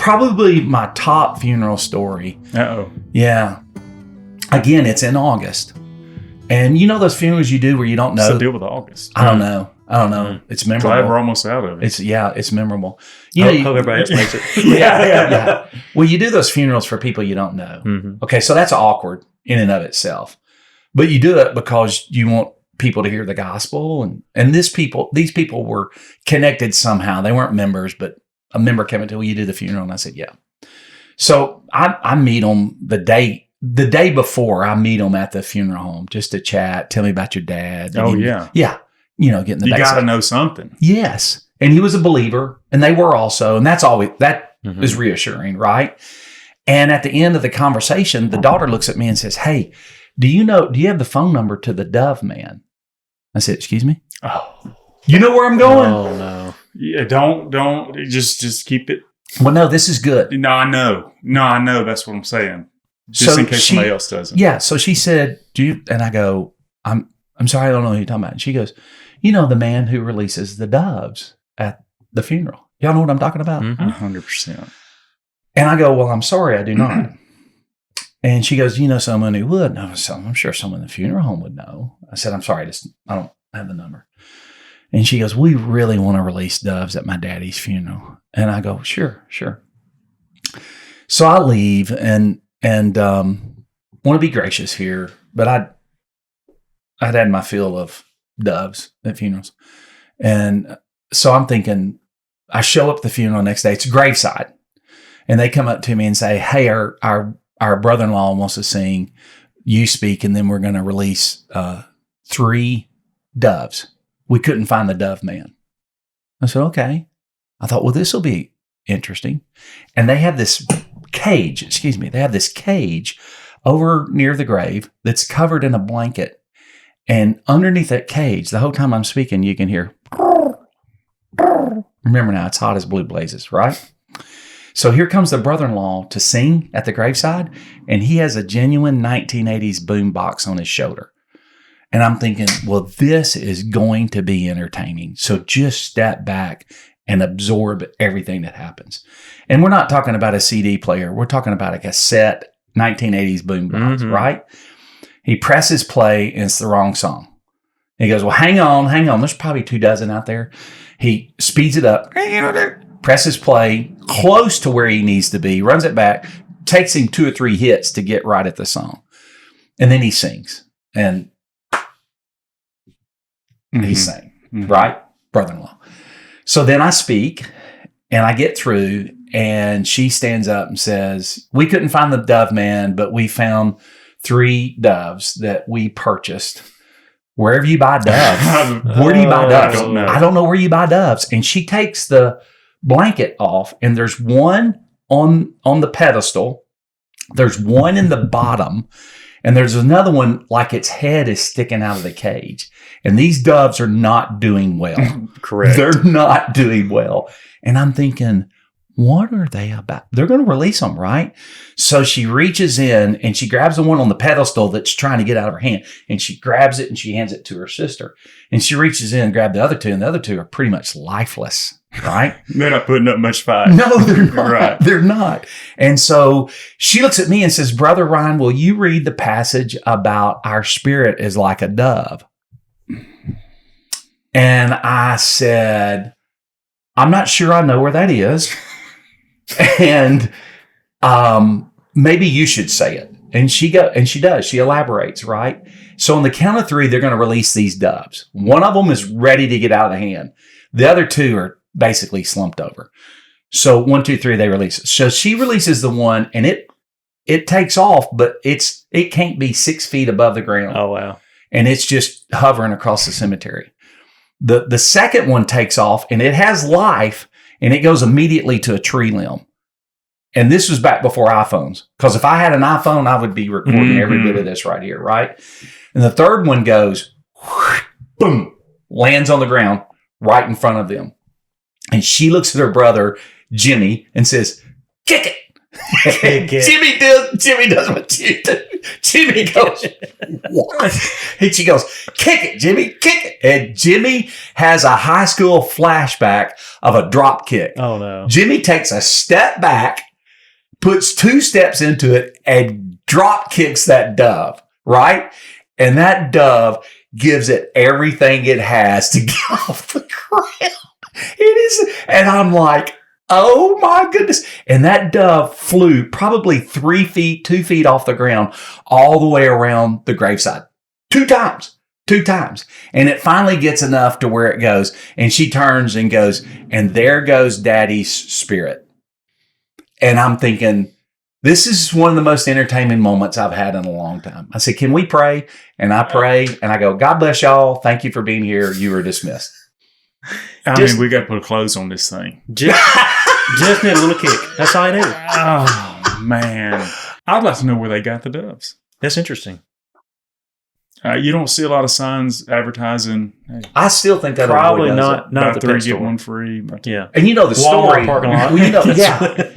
probably my top funeral story. Uh-oh. Yeah. Again, it's in August. And you know those funerals you do where you don't know? What's the deal with August? I don't know. It's memorable. Glad we're almost out of it. It's memorable. Hope everybody else makes it. Yeah. Well, you do those funerals for people you don't know. Mm-hmm. Okay, so that's awkward in and of itself. But you do it because you want people to hear the gospel. And these people were connected somehow. They weren't members, but a member came and told me, you do the funeral. And I said, yeah. So I meet them the day before. I meet them at the funeral home just to chat. Tell me about your dad. Oh, yeah. Yeah. You know, getting the You got to backside. know something. Yes. And he was a believer, and they were also. And that's always, that Mm-hmm. is reassuring, right? And at the end of the conversation, the daughter looks at me and says, hey, do you have the phone number to the Dove man? I said, excuse me? Oh. You know where I'm going? Oh, no. Yeah, don't just keep it. Well, no, this is good. No, I know. That's what I'm saying. Just So in case somebody else doesn't. Yeah. So she said, and I go, I'm sorry, I don't know who you're talking about. And she goes, you know, the man who releases the doves at the funeral. Y'all know what I'm talking about? Mm-hmm. 100%. And I go, well, I'm sorry, I do not. And she goes, you know someone who would? And I was, I'm sure someone in the funeral home would know. I said, I'm sorry, I don't have the number. And she goes, we really want to release doves at my daddy's funeral. And I go, sure. So I leave and want to be gracious here, but I'd had my fill of doves at funerals. And so I'm thinking, I show up at the funeral the next day. It's graveside. And they come up to me and say, hey, our brother-in-law wants to sing You Speak, and then we're going to release 3 doves. We couldn't find the dove man. I said, okay. I thought, well, this will be interesting. And they have this cage, over near the grave that's covered in a blanket. And underneath that cage, the whole time I'm speaking, you can hear, remember now, it's hot as blue blazes, right? So here comes the brother-in-law to sing at the graveside, and he has a genuine 1980s boom box on his shoulder. And I'm thinking, well, this is going to be entertaining. So just step back and absorb everything that happens. And we're not talking about a CD player. We're talking about a cassette 1980s boom box, right? He presses play, and it's the wrong song. He goes, well, hang on. There's probably 2 dozen out there. He speeds it up, presses play close to where he needs to be, runs it back, takes him 2 or 3 hits to get right at the song. And then he sings. And he sang, right? Brother-in-law. So then I speak, and I get through, and she stands up and says, we couldn't find the dove man, but we found 3 doves that we purchased. Wherever you buy doves. Where do you buy doves? I don't know where you buy doves. And she takes the blanket off, and there's one on the pedestal. There's one in the bottom, and there's another one like its head is sticking out of the cage. And these doves are not doing well. Correct. They're not doing well. And I'm thinking, what are they about? They're going to release them, right? So she reaches in and she grabs the one on the pedestal that's trying to get out of her hand. And she grabs it and she hands it to her sister. And she reaches in and grabs the other 2. And the other 2 are pretty much lifeless, right? They're not putting up much fight. No, they're not. Right. They're not. And so she looks at me and says, Brother Ryan, will you read the passage about our spirit is like a dove? And I said, I'm not sure I know where that is. And maybe you should say it. And she does. She elaborates, right? So on the count of 3, they're going to release these doves. One of them is ready to get out of the hand. The other 2 are basically slumped over. So 1, 2, 3, they release it. So she releases the one, and it takes off, but it can't be 6 feet above the ground. Oh, wow. And it's just hovering across the cemetery. The second one takes off, and it has life, and it goes immediately to a tree limb. And this was back before iPhones. Because if I had an iPhone, I would be recording every bit of this right here, right? And the third one goes, boom, lands on the ground right in front of them. And she looks at her brother, Jimmy, and says, kick it. Kick it. Jimmy does what you do. Jimmy goes, what? And she goes, kick it, Jimmy, kick it. And Jimmy has a high school flashback of a drop kick. Oh, no. Jimmy takes a step back, puts 2 steps into it, and drop kicks that dove, right? And that dove gives it everything it has to get off the ground. It is, and I'm like, oh my goodness. And that dove flew probably 2 feet off the ground, all the way around the graveside. 2 times. And it finally gets enough to where it goes. And she turns and goes, and there goes Daddy's spirit. And I'm thinking, this is one of the most entertaining moments I've had in a long time. I said, can we pray? And I pray and I go, God bless y'all. Thank you for being here. You are dismissed. I mean, we got to put a close on this thing. Just need a little kick. That's all I need. Oh, man. I'd like to know where they got the doves. That's interesting. You don't see a lot of signs advertising. Hey, I still think that Probably does not it. at buy the 3, pet get store. 1 free. Yeah. And you know the Walmart story. parking lot. Well, yeah.